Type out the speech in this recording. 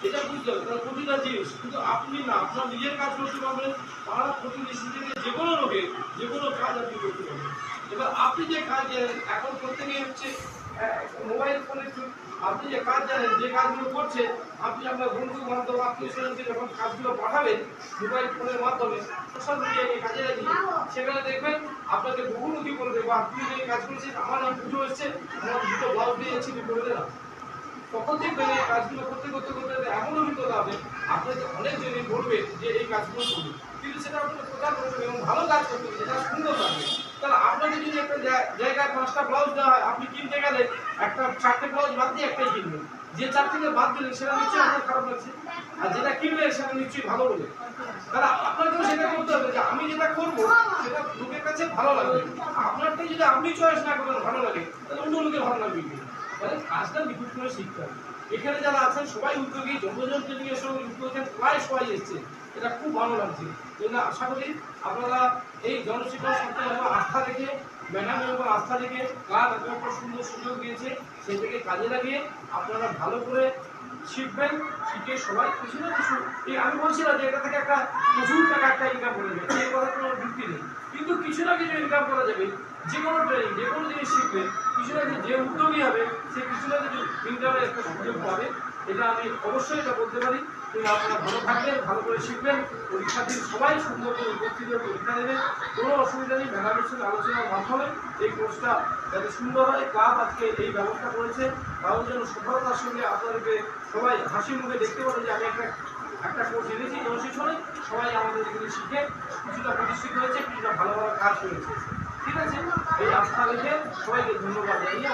এটা বুঝতে হবে। কারণ প্রতিটা জিনিস কিন্তু আপনি না আপনার নিজের কাজ করতে পারবেন, পাড়া প্রতিবেশী থেকে যে কোনো লোকের যে কোনো কাজ আপনি করতে পারবেন। এবার আপনি যে কাজ জানেন এখন প্রত্যেকেই হচ্ছে মোবাইল ফোনের যুগ। আপনি যে কাজ জানেন যে কাজগুলো করছেন আপনি আপনার বন্ধু বান্ধব আত্মীয় স্বজনকে যখন কাজগুলো পাঠাবেন মোবাইল ফোনের মাধ্যমে সোশ্যাল মিডিয়াকে কাজে লাগিয়ে, সেখানে দেখবেন আপনাকে বহুমুখী করবে। বা আপনি যে কাজ করেছেন, আমার নাম পুজো এসছে, আমার দুটো ব্লাউজ দিয়েছি তুমি করে দিলাম, তখন দেখবেন এই কাজগুলো করতে করতে করতে এমন অভিজ্ঞতা হবে আপনাকে অনেক জনই বলবে যে এই কাজগুলো করবে, কিন্তু সেটা আপনাকে প্রচার করবে এবং ভালো কাজ করতে হবে, সেটা সুন্দর লাগবে। তাহলে আপনাকে যদি একটা জায়গায় 5টা ব্লাউজ দেওয়া হয়, আপনি কিনতে গেলে একটা 4টে ব্লাউজ বাদ দিয়ে একটাই কিনবেন। যে 4 থেকে বাদ দিলেন সেটা নিশ্চয়ই আপনার খারাপ লাগছে, আর যেটা কিনলেন সেটা নিশ্চয়ই ভালো বলে। তাহলে আপনাকেও সেটা করতে হবে যে আমি যেটা করবো সেটা লোকের কাছে ভালো লাগবে। আপনারটাই যদি আপনি চয়েস না করেন ভালো লাগে, তাহলে অন্য লোকের ভালো লাগবে কি? তাহলে কাজটা নিখুঁত করে শিখতে হবে। এখানে যারা আছেন সবাই উদ্যোগী, যতজন ট্রেনিংয়ের সঙ্গে যুক্ত হয়েছেন প্রায় সবাই এসছে, এটা খুব ভালো লাগছে। জন্য আশা করি আপনারা এই জনশিক্ষণ সপ্তাহে আস্থা রেখে, ম্যাডামের উপর আস্থা রেখে কাজ একটা সুন্দর সুযোগ দিয়েছে, সেটাকে কাজে লাগিয়ে আপনারা ভালো করে শিখবেন। শিখে সবাই কিছু না কিছু, এই আমি বলছি না যে এটা থেকে একটা প্রচুর টাকা একটা ইনকাম করে যাবে, এই কথা কোনো যুক্তি নেই, কিন্তু কিছু না কিছু ইনকাম করা যাবে। যে কোনো ট্রেনিং যে কোনো জিনিস শিখবে কিছু না কিছু, যে উদ্যোগী হবে সে কিছু না কিছু ইনকামের একটা সুযোগ পাবে, এটা আমি অবশ্যই এটা বলতে পারি। কিন্তু আপনারা ভালো থাকবেন, ভালো করে শিখবেন, পরীক্ষার দিন সবাই সুন্দর করে উপস্থিত হয়ে পরীক্ষা দেবেন, কোনো অসুবিধা নেই। ম্যাডামের সঙ্গে আলোচনার মাধ্যমে এই কোর্সটা যাতে সুন্দর হয়, ক্লাব আজকে এই ব্যবস্থা করেছে, তাও যেন সফলতার সঙ্গে আপনাদেরকে সবাই হাসি মুখে দেখতে পারে যে আমি একটা কোর্স এনেছি জনশিক্ষণে, সবাই আমাদের এখানে শিখে কিছুটা প্রতিষ্ঠিত হয়েছে, কিছুটা ভালো ভালো কাজ করেছে। ঠিক আছে, এই আস্থা রেখে সবাইকে ধন্যবাদ জানিয়ে